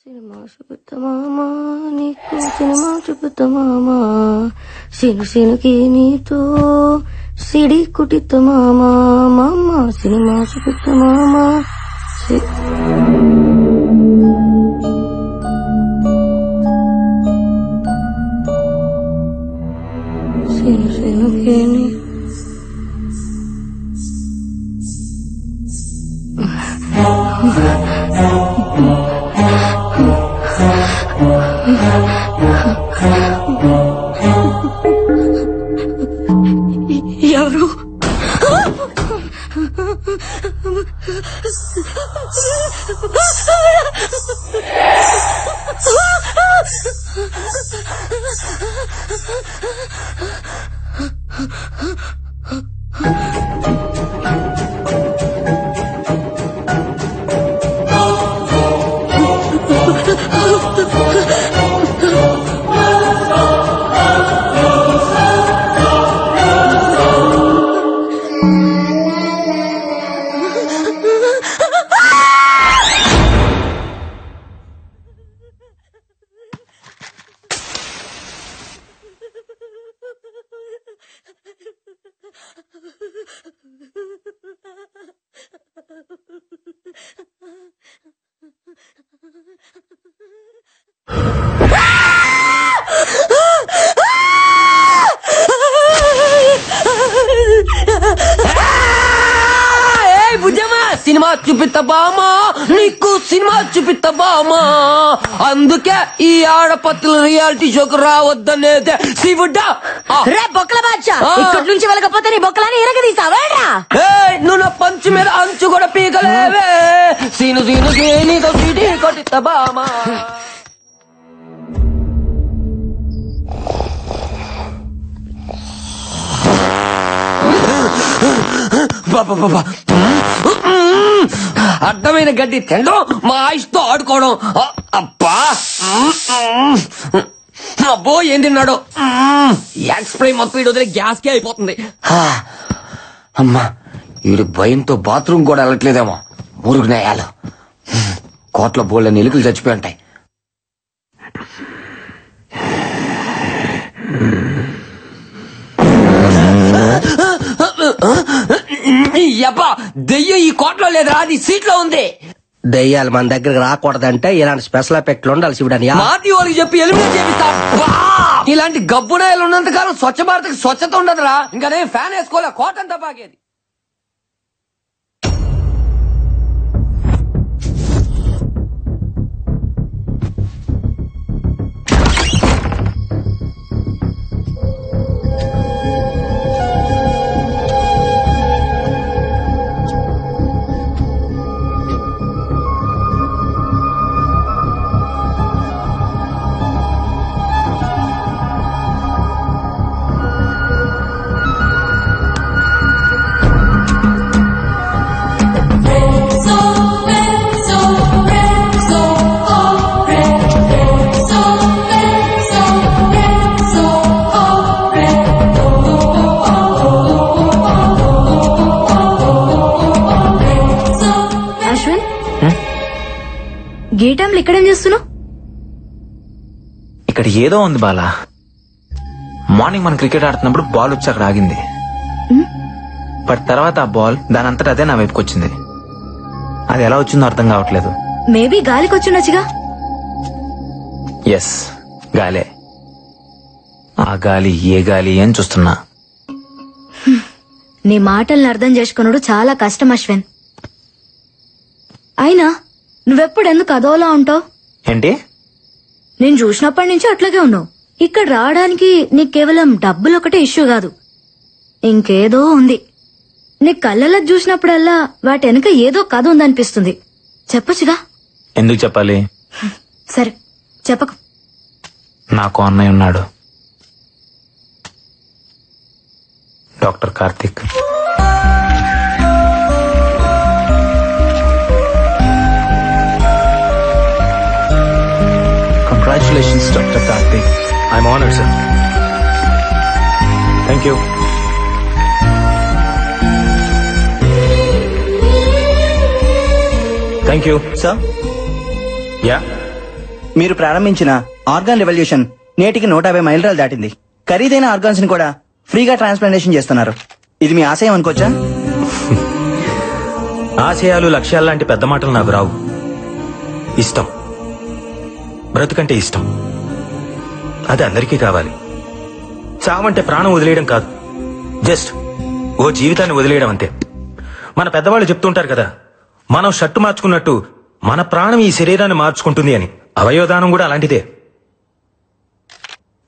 Cinema చూపుతా మామా నీకు cinema చూపుతా మామా సిను సినుకి నీతో సిడి కుటిత మామా మామ సినిమా చూపుతా మామా సిను సినుకి ఎవరు సినిమా చూపిస్తా బామా నీకు సినిమా చూపిస్తా బామా అందుకే ఈ ఆడపత్తుల రియాలిటీ షోకు రావద్దనేదే శివుడా రే బొక్కల బాద్షా ఇక్కడి నుంచి వెళ్ళకపోతే నీ బొక్కలని ఇరగదీసావేరా నువ్వు నా పంచు మీద అంచు కూడా పీకలేవే సీను సీను నీతో సీటీ కొట్టిస్తా బామా బాబా అడ్డమైన గడ్డి తినడం మా ఆయుష్తో ఆడుకోవడం అబ్బా అబ్బో ఏం తిన్నాడు ఎక్స్ప్రెస్ మొత్తం వీడు వదిలే గ్యాస్ కే అయిపోతుంది అమ్మా వీడు భయంతో బాత్రూమ్ కూడా వెళ్ళట్లేదేమో మురుగునాయాలు కోట్ల బోళ్ళ ఎలుకలు చచ్చిపోయి ఉంటాయి దెయ్యం ఈ కోట్లో లేదా అది సీట్లో ఉంది దెయ్యాలు మన దగ్గరకు రాకూడదంటే ఇలాంటి స్పెషల్ ఎఫెక్ట్లు ఉండాలి శివుడని మాది వాళ్ళకి చెప్పి ఎలిమినేట్ చేపిస్తా ఇలాంటి గబ్బునాయలు ఉన్నంత కాలం స్వచ్ఛ భారత్కి స్వచ్ఛత ఉండదురా ఇంకా నేను ఫ్యాన్ వేసుకోలే కోటంతా బాగేది గేటంలో ఇక్కడేం చేస్తున్నావు ఇక్కడ ఏదో ఉంది బాలా మార్నింగ్ మనం క్రికెట్ ఆడుతున్నప్పుడు బాల్ వచ్చి అక్కడ ఆగింది బట్ తర్వాత ఆ బాల్ దాని అంతటా అదే నా వైపుకి వచ్చింది అది ఎలా వచ్చిందో అర్థం కావట్లేదు మేబీ గాలికి వచ్చిండొచ్చుగా ఎస్ గాలే ఆ గాలి ఏ గాలి అని చూస్తున్నా నీ మాటల్ని అర్థం చేసుకున్నాడు చాలా కష్టం అశ్విన్ అయినా నువ్వెప్పుడు ఎందుకు అదోలా ఉంటావు ఏంటి నేను చూసినప్పటి నుంచి అట్లాగే ఉన్నావు ఇక్కడ రావడానికి నీకు కేవలం డబ్బులు ఒకటే ఇష్యూ కాదు ఇంకేదో ఉంది నీ కళ్ళలో చూసినప్పుడల్లా వాటి వెనక ఏదో కథ ఉందనిపిస్తుంది చెప్పొచ్చుగా ఎందుకు చెప్పాలి సరే చెప్పకు నాకు అన్నయ్య ఉన్నాడు doctor Karthik Congratulations, Dr. Karthik. I'm honored, sir. Thank you. Thank you, sir. Yeah? మీరు ప్రారంభించిన ఆర్గాన్ రెవల్యూషన్ నేటికి 150 మైలురాలు దాటింది. ఖరీదైన ఆర్గాన్స్ ని కూడా ఫ్రీగా ట్రాన్స్ప్లాంటేషన్ చేస్తున్నారు. ఇది మీ ఆశయం అనుకోవచ్చా? ఆశయాలు లక్ష్యాలు లాంటి పెద్ద మాటలు నాకు రావు. ఇష్టం, బ్రతుకంటే ఇష్టం. అది అందరికీ కావాలి. చావంటే ప్రాణం వదిలేయడం కాదు, జస్ట్ ఓ జీవితాన్ని వదిలేయడం అంతే. మన పెద్దవాళ్ళు చెప్తుంటారు కదా, మనం షర్టు మార్చుకున్నట్టు మన ప్రాణం ఈ శరీరాన్ని మార్చుకుంటుంది అని. అవయవదానం కూడా అలాంటిదే.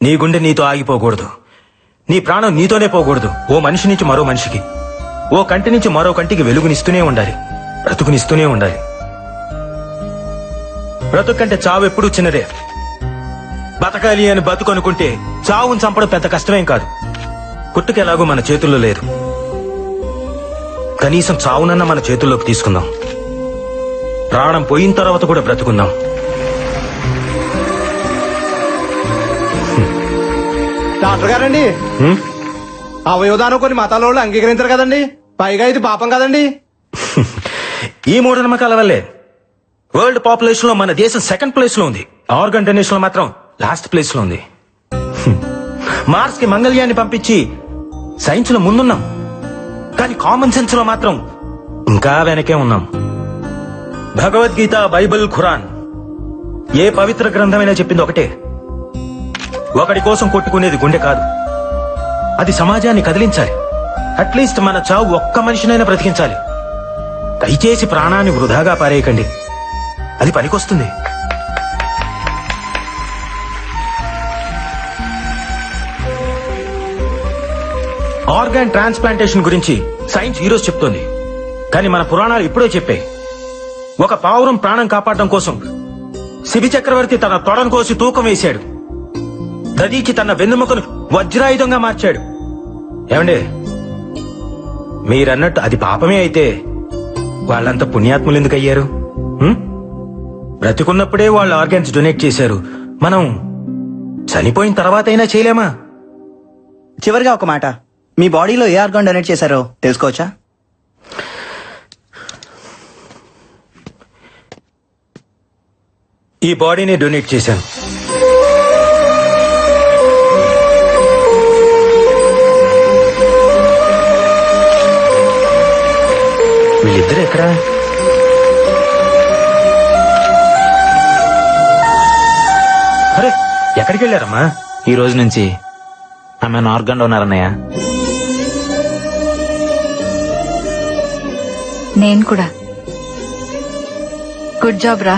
నీ గుండె నీతో ఆగిపోకూడదు, నీ ప్రాణం నీతోనే పోకూడదు. ఓ మనిషి నుంచి మరో మనిషికి, ఓ కంటి నుంచి మరో కంటికి వెలుగునిస్తూనే ఉండాలి, బ్రతుకునిస్తూనే ఉండాలి. బ్రతుకు కంటే చావు ఎప్పుడూ చిన్నదే. బతకాలి అని బతుకనుకుంటే చావును చంపడం పెద్ద కష్టమేం కాదు. పుట్టుకెలాగో మన చేతుల్లో లేదు, కనీసం చావునన్నా మన చేతుల్లోకి తీసుకుందాం. ప్రాణం పోయిన తర్వాత కూడా బ్రతుకుందాం. డాక్టర్ గారండి, అవయవదానం కొన్ని మతాల వాళ్ళు అంగీకరించారు కదండి, పైగా ఇది పాపం కదండి. ఈ మూఢనమ్మకాల వల్లే వరల్డ్ పాపులేషన్ లో మన దేశం సెకండ్ ప్లేస్ లో ఉంది. ఆర్గన్ డొనేషన్ లో మాత్రం లాస్ట్ ప్లేస్ లో ఉంది. మార్స్ కి మంగళ్యాన్ని పంపించి సైన్స్ లో ముందున్నాం, కానీ కామన్ సెన్స్ లో మాత్రం ఇంకా వెనకే ఉన్నాం. భగవద్గీత, బైబిల్, ఖురాన్ ఏ పవిత్ర గ్రంథమైనా చెప్పింది ఒకటే, ఒకడి కోసం కొట్టుకునేది గుండె కాదు, అది సమాజాన్ని కదిలించాలి. అట్లీస్ట్ మన చావు ఒక్క మనిషినైనా బ్రతికించాలి. దయచేసి ప్రాణాన్ని వృధాగా పారేయకండి, అది పనికొస్తుంది. ఆర్గాన్ ట్రాన్స్ప్లాంటేషన్ గురించి సైన్స్ ఈరోజు చెప్తోంది, కానీ మన పురాణాలు ఇప్పుడే చెప్పాయి. ఒక పావురం ప్రాణం కాపాడడం కోసం శిబి చక్రవర్తి తన తొడను కోసి తూకం వేశాడు. దదీచి తన వెన్నెముకను వజ్రాయుధంగా మార్చాడు. ఏమండి, మీరన్నట్టు అది పాపమే అయితే వాళ్ళంతా పుణ్యాత్ములు ఎందుకు అయ్యారు? బ్రతికున్నప్పుడే వాళ్ళు ఆర్గాన్స్ డొనేట్ చేశారు, మనం చనిపోయిన తర్వాత అయినా చేయలేమా? చివరిగా ఒక మాట, మీ బాడీలో ఏ ఆర్గాన్ డొనేట్ చేశారో తెలుసుకోవచ్చా? ఈ బాడీని డొనేట్ చేశాను. వీళ్ళిద్దరు ఎక్కడా? అరే, ఎక్కడికి వెళ్ళారమ్మా? ఈ రోజు నుంచి ఆమె ఆర్గన్ డోనర్ అన్నయ్య. నేను కూడా. గుడ్ జాబ్ రా.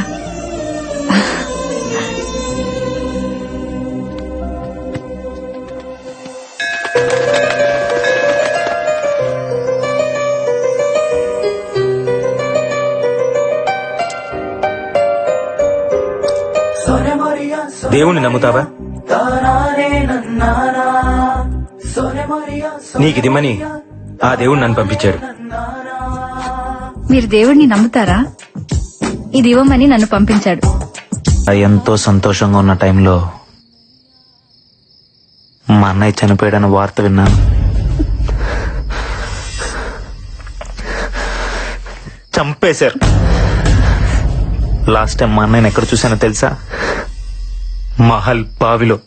దేవుణ్ణి నమ్ముతావా? నీకిదిమ్మని ఆ దేవుడు నన్ను పంపించాడు. మీరు దేవుడిని నమ్ముతారా? ఇది ఇవ్వమని నన్ను పంపించాడు. ఎంతో సంతోషంగా ఉన్న టైంలో మా అన్నయ్య చనిపోయాడన్న వార్త విన్నాను. చంపేశారు. లాస్ట్ టైం మా అన్నయ్యని ఎక్కడ చూసానో తెలుసా? మహల్ బావిలో.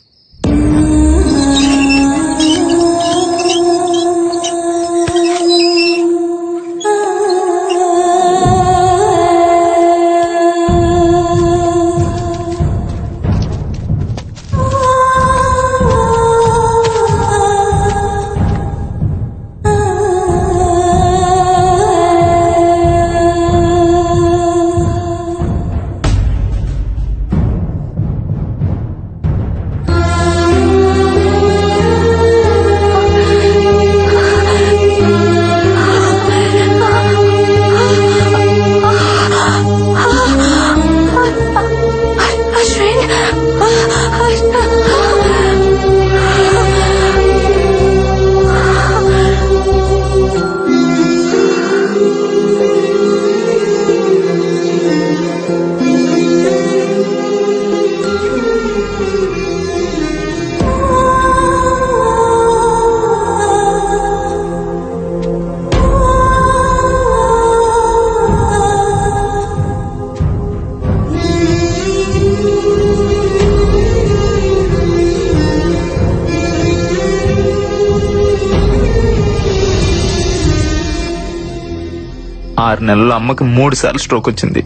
6 నెలల్లో అమ్మకి 3 సార్లు స్ట్రోక్ వచ్చింది.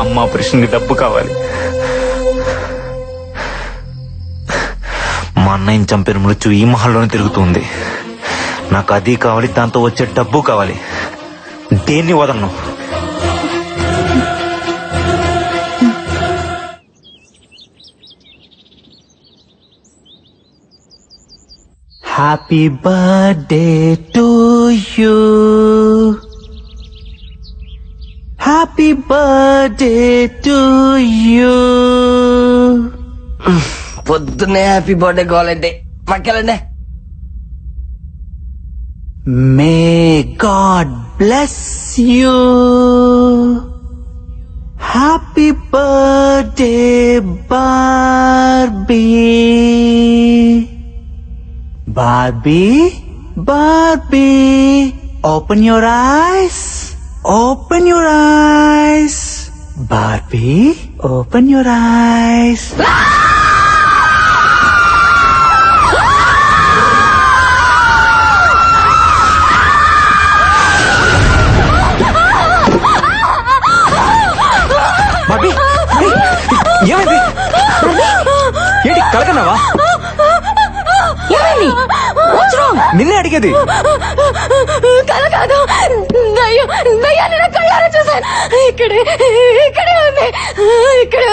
అమ్మ ఆపరేషన్కి డబ్బు కావాలి. మా అన్నయ్యని చంపిన మృత్యు ఈ మహల్లోనే తిరుగుతుంది. నాకు అది కావాలి, దాంతో వచ్చే డబ్బు కావాలి. దేన్ని వదలను. Happy birthday to you, happy birthday to you. పొద్దున్నే హ్యాపీ బర్త్డే కావాలంటే పక్కెళ్ళండి. May God bless you. Happy birthday Barbie. Barbie, Barbie, open your eyes, open your eyes. Barbie, open your eyes. Bobby, ఏమైంది? ఏంటి కలకన్నావా? ఏమైంది? What's wrong? నిన్నే అడిగేది. కల కాదు, దయ్యం, దయ్యాన్ని నా కళ్ళారా చూశాను. ఇక్కడే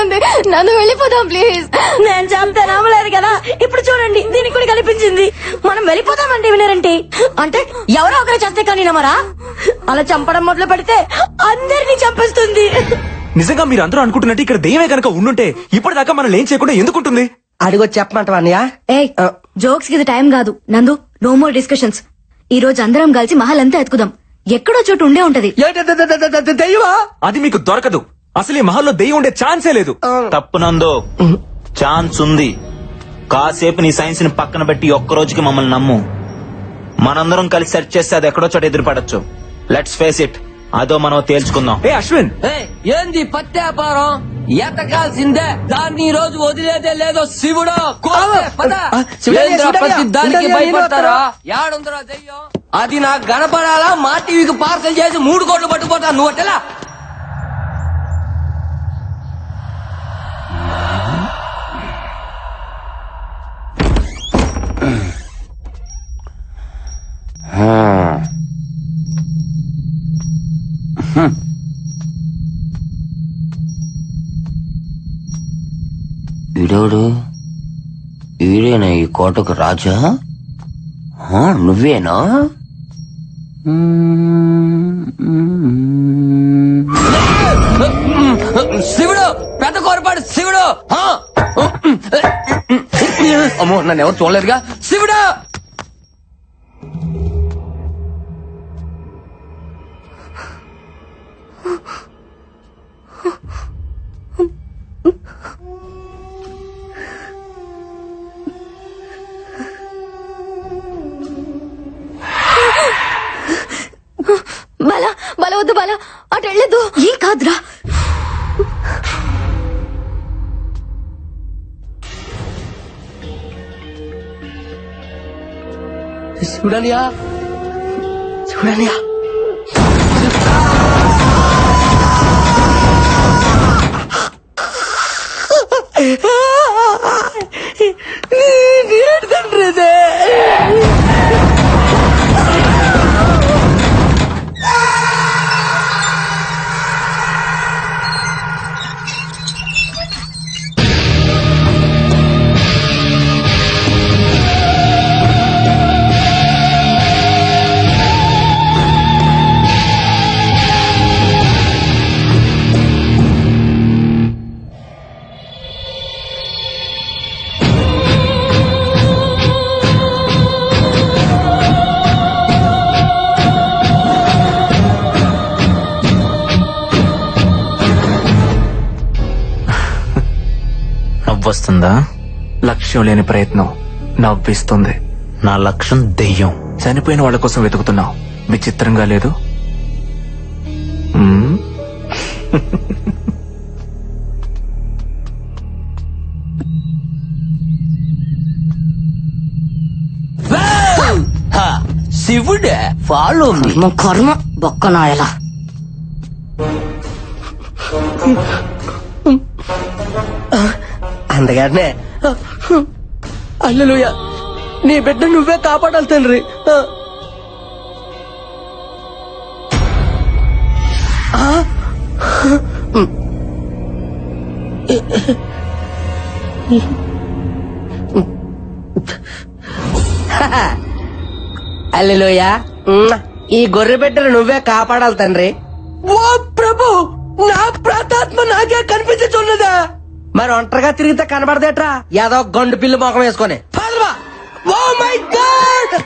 ఉంది. నన్ను వెళ్ళిపోదాం ప్లీజ్. నేను చంపితే నమ్మలేదు కదా, ఇప్పుడు చూడండి దీనికి కూడా కనిపించింది. మనం వెళ్ళిపోదామంటే వినరంటే, అంటే ఎవరో ఒకరు చస్తే కానీ నమ్మరా? అలా చంపడం మొదలు పెడితే అందరినీ చంపేస్తుంది. నిజంగా మీరు అందరూ అనుకుంటున్నట్టు ఇక్కడ దెయ్యమే కనుక ఉండుంటే ఇప్పటిదాకా మనం ఏం చేయకుండా ఎందుకుంటుంది? అడిగొచ్చి చెప్పమంటావా అన్నయ్య? జోక్స్ కి ఇది టైం కాదు నందు. No more discussions. ఈ రోజు అందరం కలిసి మహల్ అంతా ఎత్తుకుదాం. ఎక్కడో చోటు ఉండే ఉంటది. దెయ్యమా? అది మీకు దొరకదు. అసలు ఈ మహల్లో దెయ్యం ఉండే ఛాన్సే లేదు. తప్పునందో ఛాన్స్ ఉంది. కాసేపు నీ సైన్స్ ని పక్కన పెట్టి ఒక్క రోజుకి మమ్మల్ని నమ్ము. మనందరం కలిసి సెర్చ్ చేస్తే అది ఎక్కడో చోట ఎదురుపడచ్చు. Let's face it. అదో మనం తేల్చుకుందాం. ఏ అశ్విన్, ఏంది పత్యాపారం? ఎతకాల్సిందే. దాన్ని ఈ రోజు వదిలేదే లేదో శివుడు. దానికి భయపడతారా? యాడుందరా దెయ్యం? అది నాకు కనపడాలా? మా టీవీకి పార్సల్ చేసి 3 కోట్లు పట్టుకుపోతా. నువ్వు అట్టెలా? వీడోడు వీడేనా ఈ కోటకు రాజా? నువ్వేనా? శివుడు, పెద్ద కోరపాడు శివుడు. అమ్మో, నన్ను ఎవరు చూడలేదుగా. శివుడు, బల వద్దు, బల అటు వెళ్ళదు. ఏం కాదురా. చూడనియా, చూడనియా. వస్తుందా? లక్ష్యం లేని ప్రయత్నం నవ్విస్తుంది. నా లక్ష్యం దెయ్యం. చనిపోయిన వాళ్ళ కోసం వెతుకుతున్నావు. విచిత్రంగా లేదు? శివుడే ఫాలో కర్మ బొక్కనాయలా. అందుకనే హల్లెలూయా, నీ బిడ్డ నువ్వే కాపాడాలి తండ్రి. హల్లెలూయా, ఈ గొర్రె బిడ్డను నువ్వే కాపాడాలి తండ్రి. ఓ ప్రభు, నా ప్రాతాత్మ నాకే కనిపించున్నదా? మరి ఒంటరిగా తిరిగితే కనబడదేట్రా ఏదో గండు పిల్లి మొఖం వేసుకొని. Oh my god!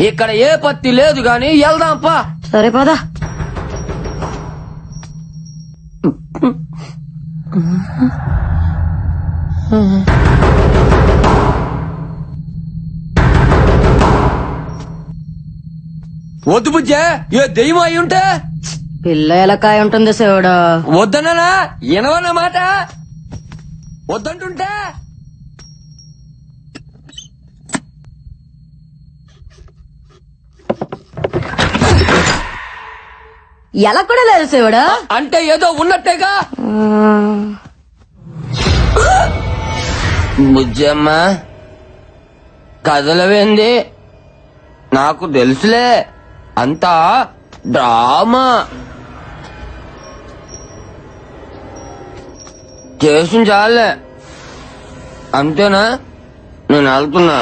ఇక్కడ ఏ పత్తి లేదు గాని వెళ్దాంపా. సరే పదా. వద్దు బుజ్జే, ఏ దెయ్యం అయి ఉంటే. పిల్ల ఎలకాయ ఉంటుంది శివుడు. వద్దన్నా వినవన్న మాట. వద్దంటుంటే ఎలా కూడా లేదు శివుడు. అంటే ఏదో ఉన్నట్టేగా. బుజ్జమ్మ కదలవేంది? నాకు తెలుసులే, అంతా డ్రామా చేసిన చాలే. అంతేనా? నేను వెళ్తున్నా.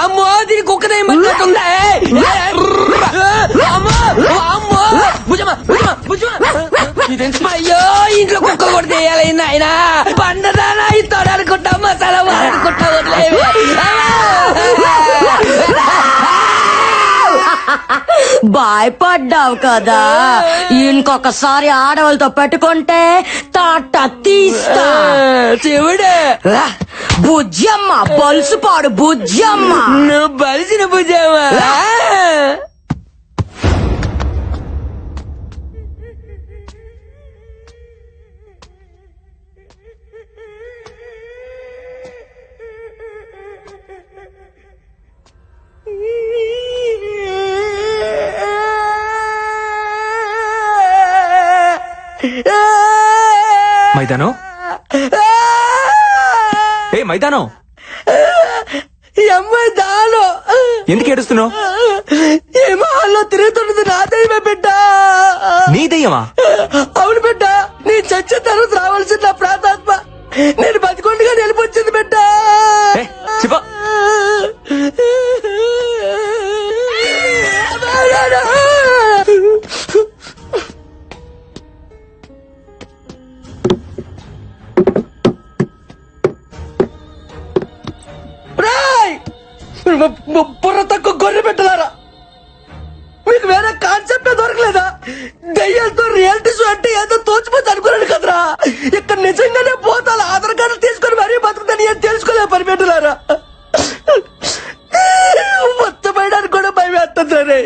అమ్మో, దీని కుక్కదేం పట్టుకుందా? అయ్యో, ఇంట్లో కుక్క కూడా చేయాలి నాయన. పండదానా ఇస్తాడు అనుకుంటా, మసాలా అనుకుంటా. వదిలేవి భయపడ్డావు కదా, ఇంకొకసారి ఆడవాళ్ళతో పెట్టుకుంటే తాట తీస్తా. శివుడే బుజ్జమ్మ, బలుసుపాడు బుజ్జమ్మ. నువ్వు బలిసిన బుజ్జమ్మ. మైదానం, ఏ మైదానం, అమ్మాయి దాలో ఎందుకు ఏడుస్తున్నావు? ఏమో అలా తిరుగుతున్నది నా దైవమే బిడ్డ. నీ దయ్యమా? అవును బిడ్డ, నీ చచ్చిన తర్వాత రావాల్సిన నా ప్రాతాత్మ నేను బతికొండగా నిలిపొచ్చింది బిడ్డ. చెప్ప బుర్ర తక్కువ గొర్రె పెట్టలారా, మీకు వేరే కాన్సెప్ట్ దొరకలేదా? దయ్యాలతో రియాలిటీ షో అంటే ఏదో తోచిపోతే అనుకున్నాను కదరా. ఇక్కడ నిజంగానే పోతాను ఆధార్ కార్డు తీసుకొని మరీ బతుకుతాను ఏం తెలుసుకోలే పని పెట్టలారా. మొత్తం వేయడానికి కూడా భయం వేస్తుంది.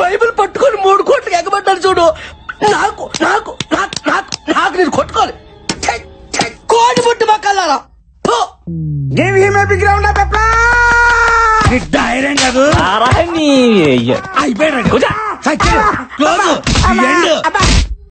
బైబిల్ పట్టుకొని 3 కోట్లకి ఎగబడ్డాను చూడు. నాకు నాకు నాకు నాకు నాకు నేను కొట్టుకోవాలి. కోడి పుట్టి మొక్కలారా. అయిపోయాడు.